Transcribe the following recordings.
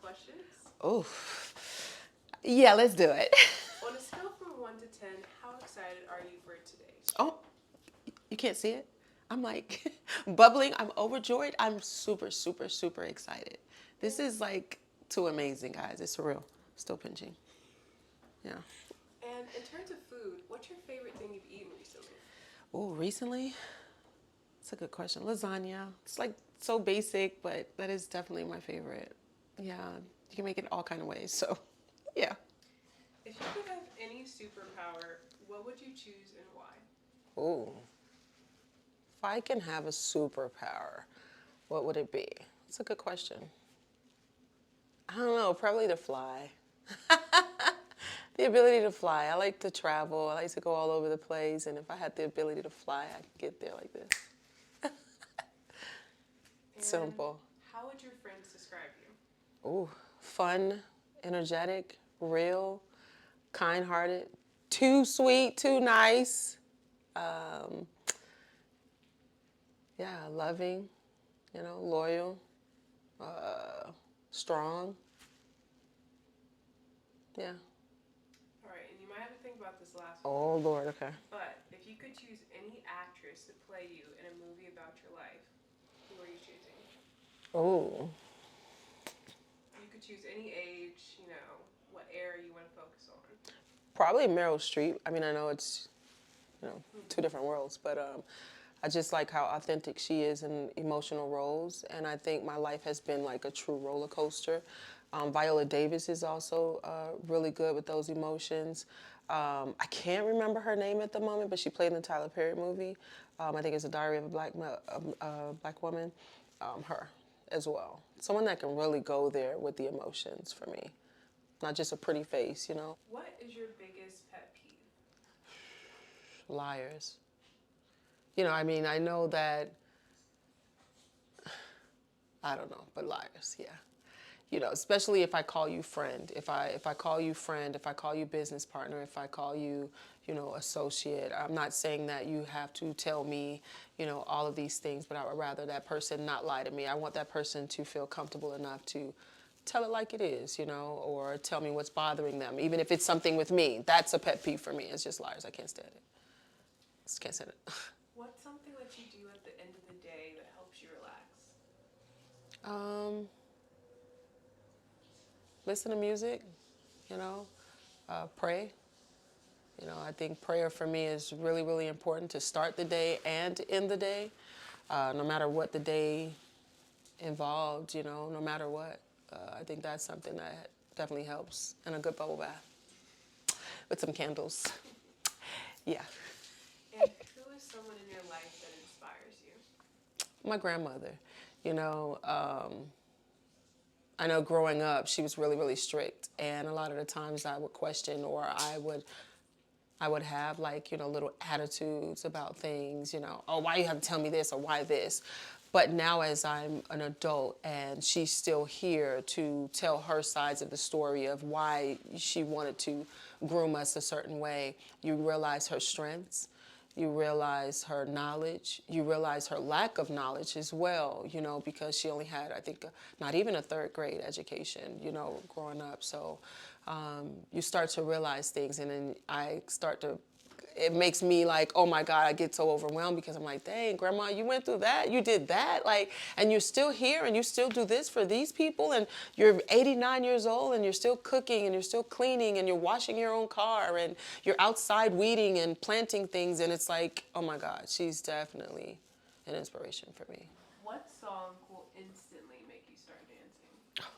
questions? Oh, yeah, let's do it. On a scale from 1 to 10, how excited are you for today's show? Oh, you can't see it? I'm like bubbling. I'm overjoyed. I'm super, super, super excited. This is like too amazing, guys. It's surreal. Still pinching. Yeah. And in terms of food, what's your favorite thing you've eaten recently? Oh, recently? It's a good question. Lasagna. It's like so basic, but that is definitely my favorite. Yeah, you can make it all kind of ways. So, yeah. If you could have any superpower, what would you choose and why? Oh, if I can have a superpower, what would it be? It's a good question. I don't know, probably to fly. The ability to fly. I like to travel. I like to go all over the place. And if I had the ability to fly, I could get there like this. And Simple. how would your friends describe you? Ooh, fun, energetic, real, kind-hearted, too sweet, too nice. Um, yeah, loving, loyal, strong. Yeah. All right, and you might have to think about this last one. Oh, Lord, okay. But if you could choose any actress to play you in a movie about your life, who are you choosing? Oh, You could choose any age, what era you want to focus on. probably Meryl Streep. I mean, I know it's, two different worlds, but I just like how authentic she is in emotional roles. And I think my life has been like a true roller coaster. Viola Davis is also really good with those emotions. I can't remember her name at the moment, but she played in the Tyler Perry movie. I think it's a Diary of a Black Woman. Her as well. Someone that can really go there with the emotions for me, not just a pretty face. What is your biggest pet peeve? Liars. I mean, I know that, I don't know, but liars, yeah. Especially if I call you friend, if I call you friend, if I call you business partner, if I call you, associate. I'm not saying that you have to tell me, all of these things, but I would rather that person not lie to me. I want that person to feel comfortable enough to tell it like it is, or tell me what's bothering them, even if it's something with me. That's a pet peeve for me. It's just liars. I can't stand it. Just can't stand it. What's something that you do at the end of the day that helps you relax? Um, Listen to music, pray. I think prayer for me is really, really important to start the day and to end the day, no matter what the day involved, no matter what. I think that's something that definitely helps, and a good bubble bath with some candles. Yeah. And who is someone in your life that inspires you? My grandmother, you know, I know growing up, she was really, really strict, and a lot of the times I would question, or I would have like, little attitudes about things, oh, why you have to tell me this, or why this? But now as I'm an adult and she's still here to tell her sides of the story of why she wanted to groom us a certain way, you realize her strengths. You realize her knowledge. You realize her lack of knowledge as well, because she only had, I think, not even a third grade education, growing up. So you start to realize things, and then it makes me like, oh my God, I get so overwhelmed because I'm like, dang, Grandma, you went through that, you did that, like, and you're still here and you still do this for these people, and you're 89 years old and you're still cooking and you're still cleaning and you're washing your own car and you're outside weeding and planting things, and it's like, oh my God, she's definitely an inspiration for me. What song will instantly make you start dancing?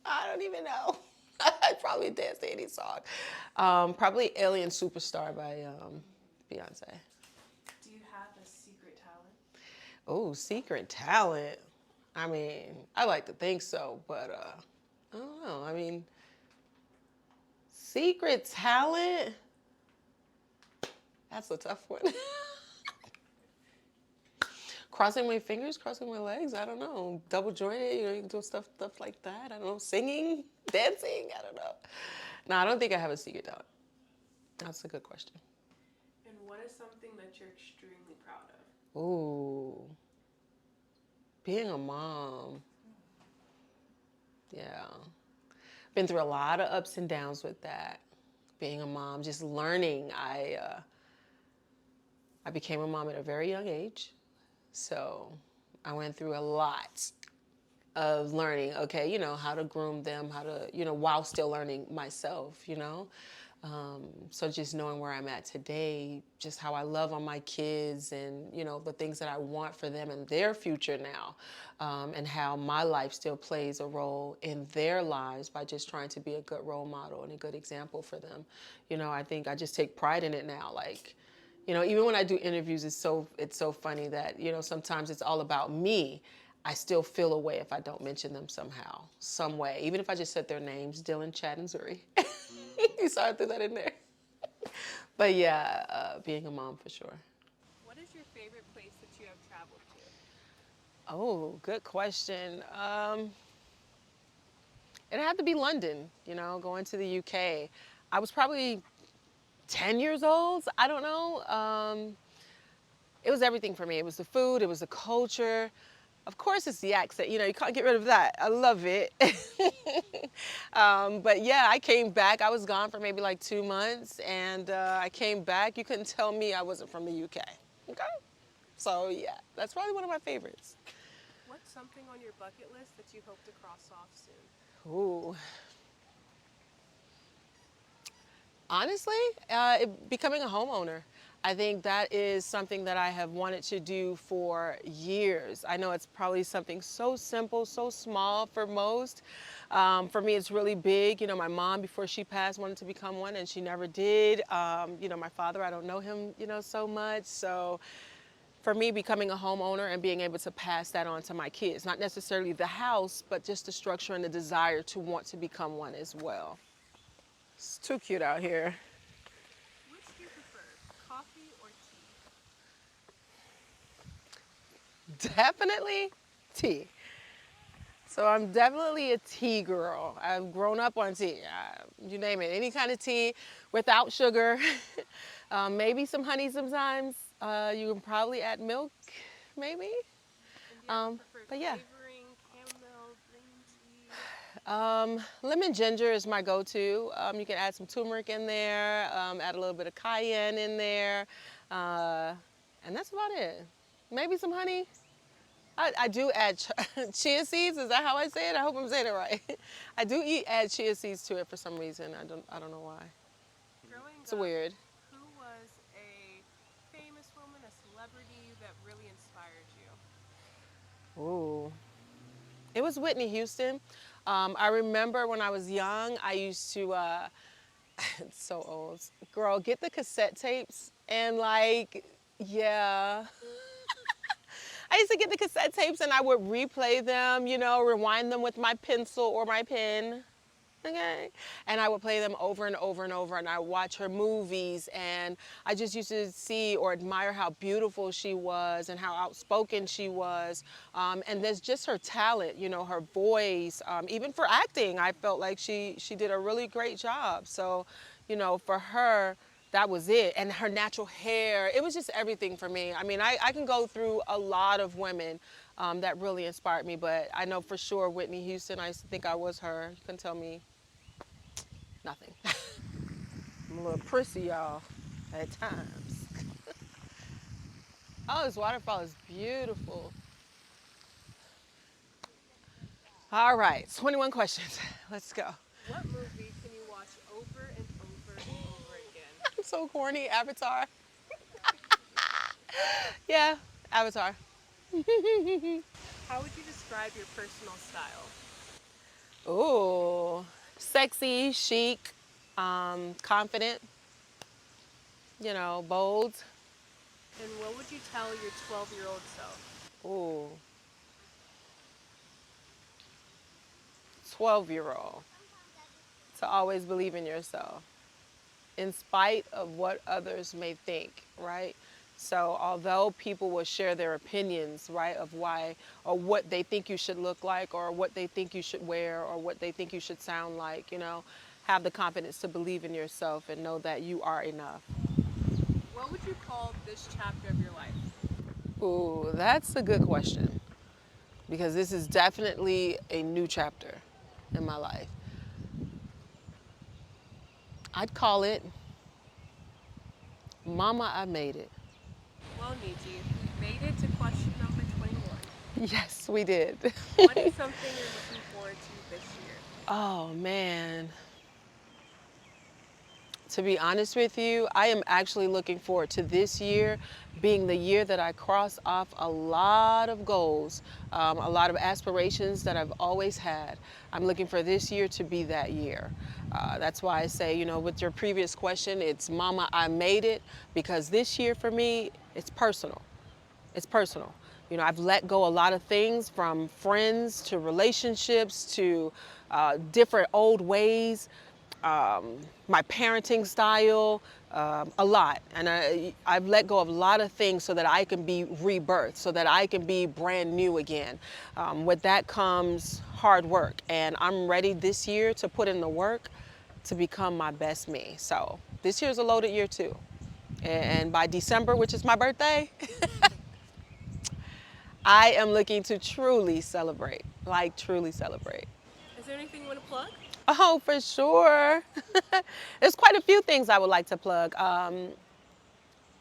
I don't even know. I'd probably dance to any song. Probably Alien Superstar by Beyonce. Do you have a secret talent? Oh, secret talent. I mean, I like to think so, but I don't know. I mean, secret talent? That's a tough one. Crossing my fingers, crossing my legs, I don't know. Double jointed, you can do stuff like that. I don't know. Singing, dancing, I don't know. No, I don't think I have a secret talent. That's a good question. And what is something that you're extremely proud of? Ooh, being a mom. Yeah. Been through a lot of ups and downs with that. Being a mom, just learning. I became a mom at a very young age. So I went through a lot of learning, okay, how to groom them, how to, while still learning myself, So just knowing where I'm at today, just how I love on my kids and, the things that I want for them and their future now, and how my life still plays a role in their lives by just trying to be a good role model and a good example for them. I think I just take pride in it now. Like, even when I do interviews, it's so funny that, sometimes it's all about me. I still feel a way if I don't mention them somehow, some way. Even if I just said their names, Dylan, Chad, and Zuri. You saw I threw that in there. But yeah, being a mom for sure. What is your favorite place that you have traveled to? Oh, good question. It had to be London, going to the UK. I was probably 10 years old. I don't know. It was everything for me. It was the food, it was the culture. Of course, it's the accent. You can't get rid of that. I love it. But yeah, I came back. I was gone for maybe like 2 months, and I came back. You couldn't tell me I wasn't from the UK. Okay? So yeah, that's probably one of my favorites. What's something on your bucket list that you hope to cross off soon? Ooh. Honestly, becoming a homeowner. I think that is something that I have wanted to do for years. I know it's probably something so simple, so small for most. For me, it's really big. My mom, before she passed, wanted to become one, and she never did. My father, I don't know him, so much. So for me, becoming a homeowner and being able to pass that on to my kids, not necessarily the house, but just the structure and the desire to want to become one as well. It's too cute out here. Which do you prefer, coffee or tea? Definitely tea. So I'm definitely a tea girl. I've grown up on tea. You name it, any kind of tea without sugar. Maybe some honey sometimes. You can probably add milk, maybe. And do you have preferred But yeah. flavoring, chamomile, green tea? Lemon ginger is my go-to. You can add some turmeric in there, add a little bit of cayenne in there, and that's about it. Maybe some honey. I do add chia seeds. Is that how I say it? I hope I'm saying it right. I do add chia seeds to it for some reason. I don't know why. Growing It's up, weird. who was a famous woman, a celebrity that really inspired you? Ooh. It was Whitney Houston. I remember when I was young, I used to, it's so old, girl, get the cassette tapes and yeah. I used to get the cassette tapes and I would replay them, rewind them with my pencil or my pen. Okay. And I would play them over and over and over, and I would watch her movies, and I just used to see or admire how beautiful she was and how outspoken she was. And there's just her talent, her voice, even for acting. I felt like she did a really great job. So, for her, that was it. And her natural hair, it was just everything for me. I mean, I can go through a lot of women that really inspired me, but I know for sure Whitney Houston, I used to think I was her. You couldn't tell me nothing. I'm a little prissy, y'all, at times. Oh, this waterfall is beautiful. All right, 21 questions. Let's go. What movie can you watch over and over and over again? I'm so corny. Avatar. Yeah, Avatar. How would you describe your personal style? Ooh, sexy, chic, confident, bold. And what would you tell your 12-year-old self? Ooh, 12-year-old. To always believe in yourself, in spite of what others may think, right? So although people will share their opinions, right, of why or what they think you should look like or what they think you should wear or what they think you should sound like, have the confidence to believe in yourself and know that you are enough. What would you call this chapter of your life? Ooh, that's a good question because this is definitely a new chapter. in my life. I'd call it Mama, I Made It. Well, Niji, we've made it to question number 21. Yes, we did. What is something you're looking forward to this year? Oh man. To be honest with you, I am actually looking forward to this year being the year that I cross off a lot of goals, a lot of aspirations that I've always had. I'm looking for this year to be that year. That's why I say, with your previous question, it's Mama, I Made It, because this year for me, it's personal. It's personal. I've let go a lot of things from friends to relationships to different old ways, my parenting style, a lot. And I've let go of a lot of things so that I can be rebirthed, so that I can be brand new again. With that comes hard work. And I'm ready this year to put in the work to become my best me. So this year's a loaded year too. And by December, which is my birthday, I am looking to truly celebrate, like truly celebrate. Is there anything you want to plug? Oh, for sure. There's quite a few things I would like to plug. I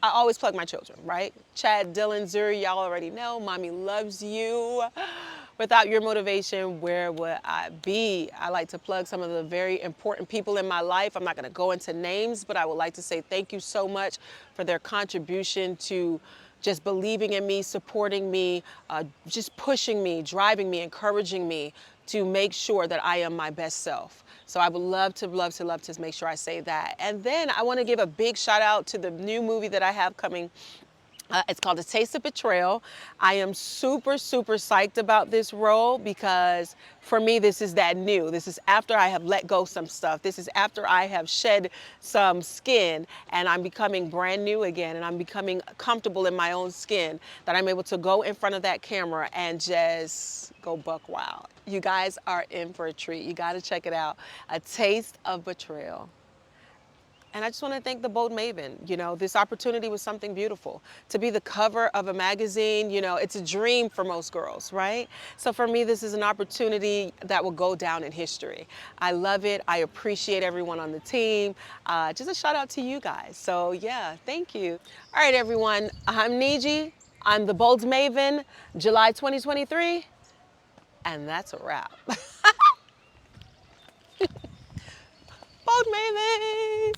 always plug my children, right? Chad, Dylan, Zuri, y'all already know. Mommy loves you. Without your motivation, where would I be? I like to plug some of the very important people in my life. I'm not going to go into names, but I would like to say thank you so much for their contribution to just believing in me, supporting me, just pushing me, driving me, encouraging me to make sure that I am my best self. So I would love to, love to, love to make sure I say that. And then I want to give a big shout out to the new movie that I have coming. It's called A Taste of Betrayal. I am super, super psyched about this role because for me, this is that new. This is after I have let go some stuff. This is after I have shed some skin and I'm becoming brand new again and I'm becoming comfortable in my own skin, that I'm able to go in front of that camera and just go buck wild. You guys are in for a treat. You got to check it out. A Taste of Betrayal. And I just want to thank the Bold Maven. This opportunity was something beautiful. To be the cover of a magazine, it's a dream for most girls, right? So for me, this is an opportunity that will go down in history. I love it. I appreciate everyone on the team. Just a shout out to you guys. So yeah, thank you. All right, everyone. I'm Njie. I'm the Bold Maven, July 2023. And that's a wrap. Bold Maven.